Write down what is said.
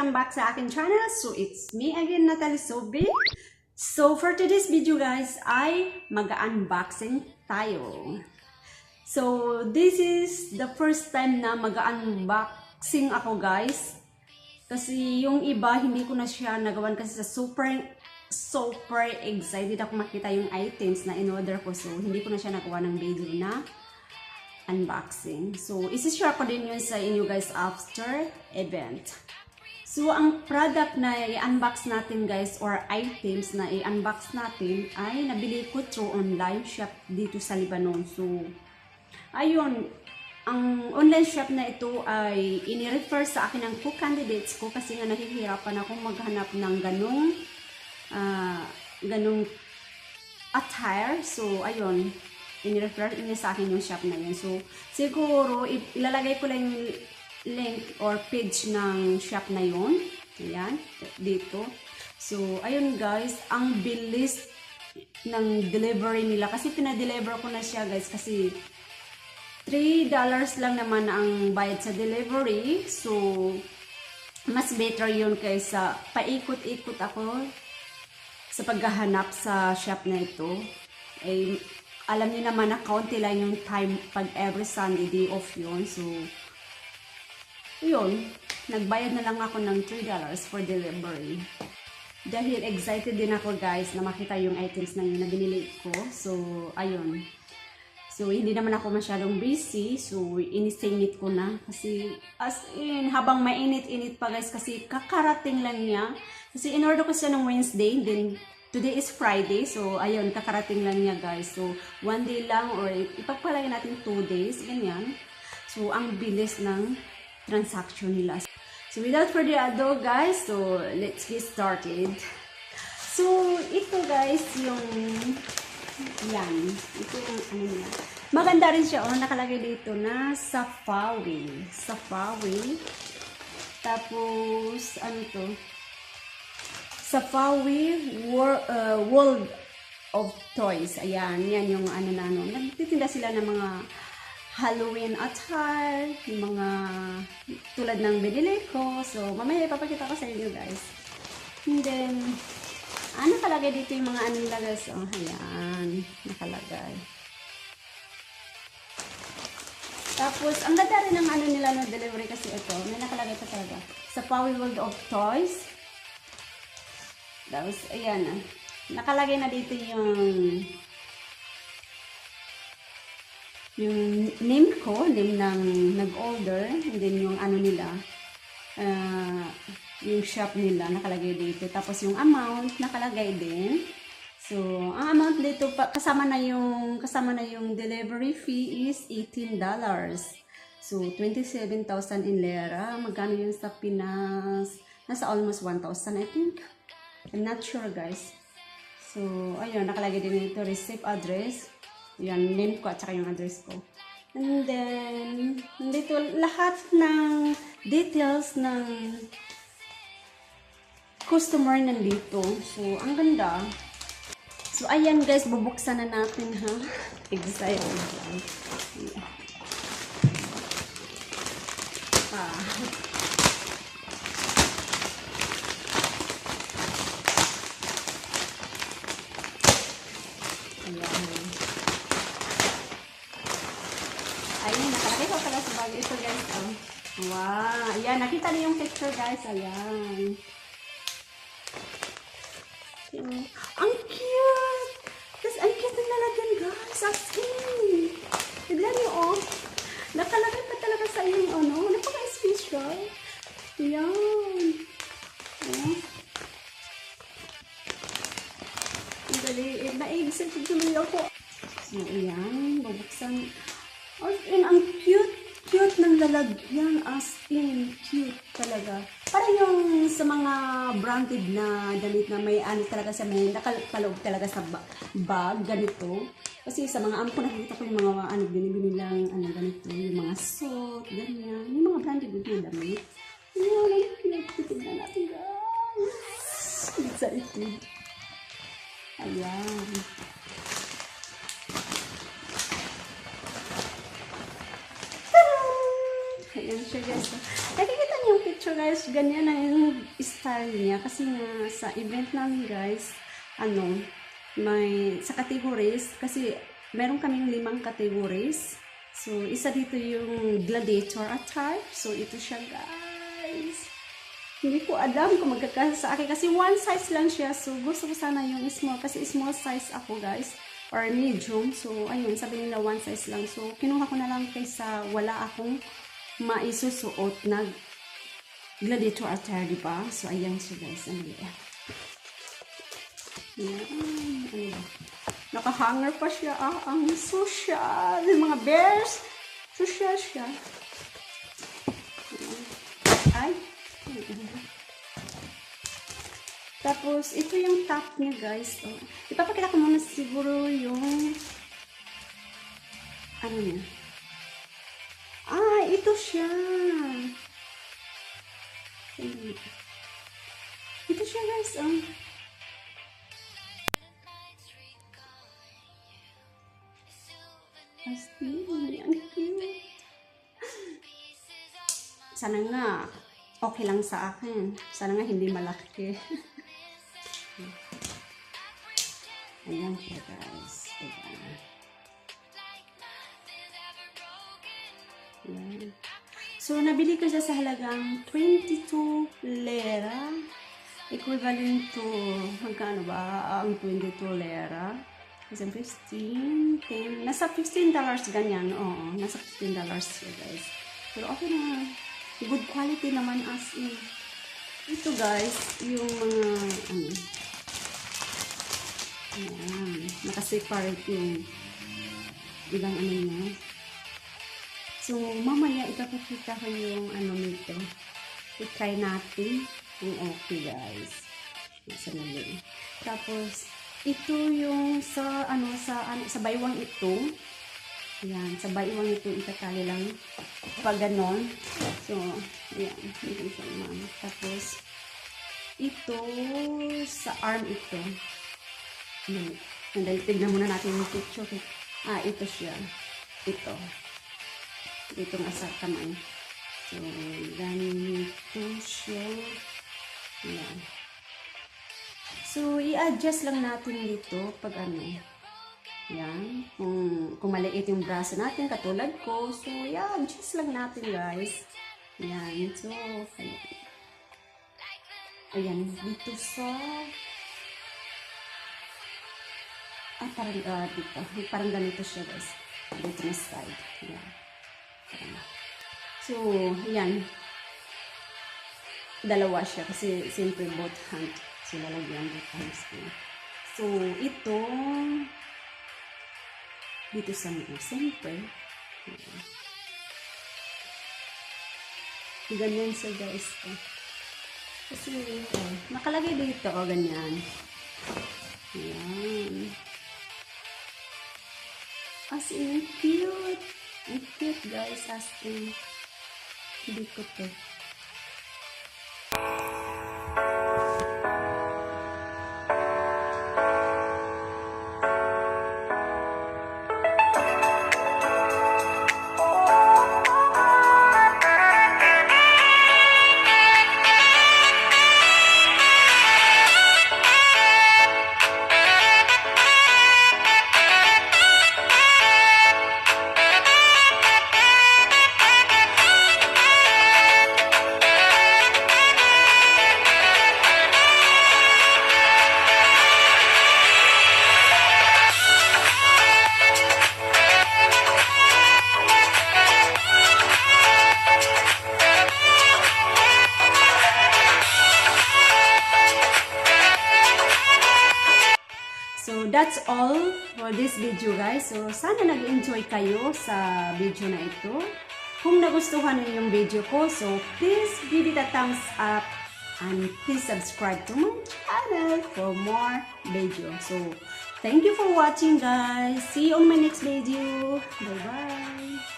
welcome back sa akin channel. So it's me again, NathalieSohbi. So for today's video guys, ay mag-unboxing tayo. So this is the first time na mag-unboxing ako guys. Kasi yung iba hindi ko na siya nagawan kasi sa super excited ako makita yung items na in-order ko. So hindi ko na siya nagawa ng video na unboxing. So, isi-share ko din yun sa inyo guys after event. So, ang product na i-unbox natin guys or items na i-unbox natin ay nabili ko through online shop dito sa Lebanon. So, ayun, ang online shop na ito ay ini-refer sa akin ng co-candidates ko kasi nga nahihirapan akong maghanap ng ganong attire. So, ayun, in-refer niya sa akin yung shop na yun. So, siguro, ilalagay ko lang yung link or page ng shop na yun. Ayan, dito. So, ayun guys, ang bilis ng delivery nila. Kasi pinadeliver ko na siya guys. Kasi $3 lang naman ang bayad sa delivery. So, mas better yun kaysa paikot-ikot ako sa paghahanap sa shop na ito. Eh, alam niyo naman na kaunti lang yung time pag every Sunday day off yun. So, yun. Nagbayad na lang ako ng $3 for delivery. Dahil excited din ako guys na makita yung items na yun na binili ko. So, ayun. So, hindi naman ako masyadong busy. So, inisingit ko na. Kasi, as in, habang mainit-init pa guys. Kasi kakarating lang niya. Kasi in-order ko siya ng Wednesday. Then, today is Friday, so ayun, kakarating lang niya guys. So, 1 day lang or ipagpalagay natin 2 days, ganyan. So, ang bilis ng transaction nila. So, without further ado guys, so let's get started. So, ito guys, yung yan. Ito yung ano niya. Maganda rin siya, nakalagay dito na Safawi. Tapos, ano to? Safawi World of Toys. Ayan, yan yung ano na ano. Nagtitinda sila ng mga Halloween attire, yung mga tulad ng binili ko. So, mamaya ipapakita ko sa inyo guys. And then, nakalagay dito yung mga ano nila guys. Oh, ayan, nakalagay. Tapos, ang ganda rin ng ano nila no delivery kasi ito. May nakalagay pa talaga. Safawi World of Toys. Tapos, ayan nakalagay na dito yung name ko, name ng nag-order, and then yung ano nila, yung shop nila, nakalagay dito. Tapos yung amount, nakalagay din. So, ang amount dito, kasama na yung delivery fee is $18. So, 27,000 in lira. Magkano yun sa Pinas? Nasa almost 1,000 I think. I'm not sure guys. So, ayun, nakalagay din dito receipt address. Yan, name ko at saka yung address ko. And then, dito lahat ng details ng customer nandito. So, ang ganda. So, ayan guys, bubuksan na natin ha. Excited. Ayan, nakalagay ko pala sa bag ito guys. Oh. Wow. Ayan, nakita niyo yung picture guys. Ayan. Ang cute! Tapos, ang cute ng lalagyan guys. As in. Tignan niyo oh. Nakalagay pa talaga sa yung ano. Napaka-special. Ayan. Ayan. Ang dali. Na-excited tuloy ako. So, ayan. Babuksan. And ang cute ng lalagyan, as in, cute talaga. Parang yung sa mga branded na damit na may ano talaga sa may nakaloob talaga sa bag, ganito. Kasi sa mga ampo nakikita ko yung mga ano, binibili lang, ano, ganito, yung mga suit, ganyan. Yung mga branded na damit. Ayan, ang cute. Tignan natin guys. Excited. Ayan. Ayan siya guys. Nakikita niyo yung picture guys, ganyan na yung style niya. Kasi nga sa event namin guys, may sa categories, kasi meron kaming 5 categories. So, isa dito yung gladiator attire. So, ito siya guys. Hindi ko alam kung magkakasya sa akin kasi one size lang siya. So, gusto ko sana yung small kasi small size ako guys. Or medium. So, ayun, sabi nila one size lang. So, kinuha ko na lang kaysa wala akong maisusuot na gladiator attire, diba? So, ayan siya guys. Ayan. Nakahanger pa siya. Ang social. Yung mga bears. Social siya. Ay. Tapos, ito yung top niya, guys. Oh. Ipapakita ko muna siguro yung ano niya. Ito siya. Ito siya, guys. Ang cute. Sana nga, okay lang sa akin. Sana nga hindi malaki. Ayan siya guys. Ayan. So, nabili ko siya sa halagang 22 lira. Equivalent to, magkano ba ang 22 lira? Kasi 15, 10, nasa $15 ganyan. Oo, nasa $15 siya guys. Pero okay na. Good quality naman as in. Ito guys, yung mga ayan, nakaseparate yung ilang niya. So, mamaya ipapakita ko yung nito. I-try natin kung okay guys. Sanali. Tapos, ito yung sa buy one ito. Ayan, sa buy one ito itatali lang pag ganon. So, ayan, ito siya naman. Tapos, ito sa arm ito. Ayan, tignan muna natin yung picture. Ito siya. Ito nga sa kamay. So, ganito siya. Ayan. So, i-adjust lang natin dito pag yan. Kung maliit yung braso natin, katulad ko. So, i-adjust lang natin guys. Yan. So, ayan. Dito sa parang dito. Parang ganito siya guys. Dito na side. Ayan. So, ayan. Dalawa siya kasi siyempre both hand. So, lalagyan both hands ko. So, ito dito sa mga siyempre. Ganyan siya guys. Kasi, nakalagay dito. Ganyan. Ayan. As in, cute. Ang cute guys, as in. Hindi ko to. So, that's all for this video guys. So, sana nag-enjoy kayo sa video na ito. Kung nagustuhan niyo yung video ko, so please give it a thumbs up and please subscribe to my channel for more video. So, thank you for watching guys. See you on my next video. Bye-bye.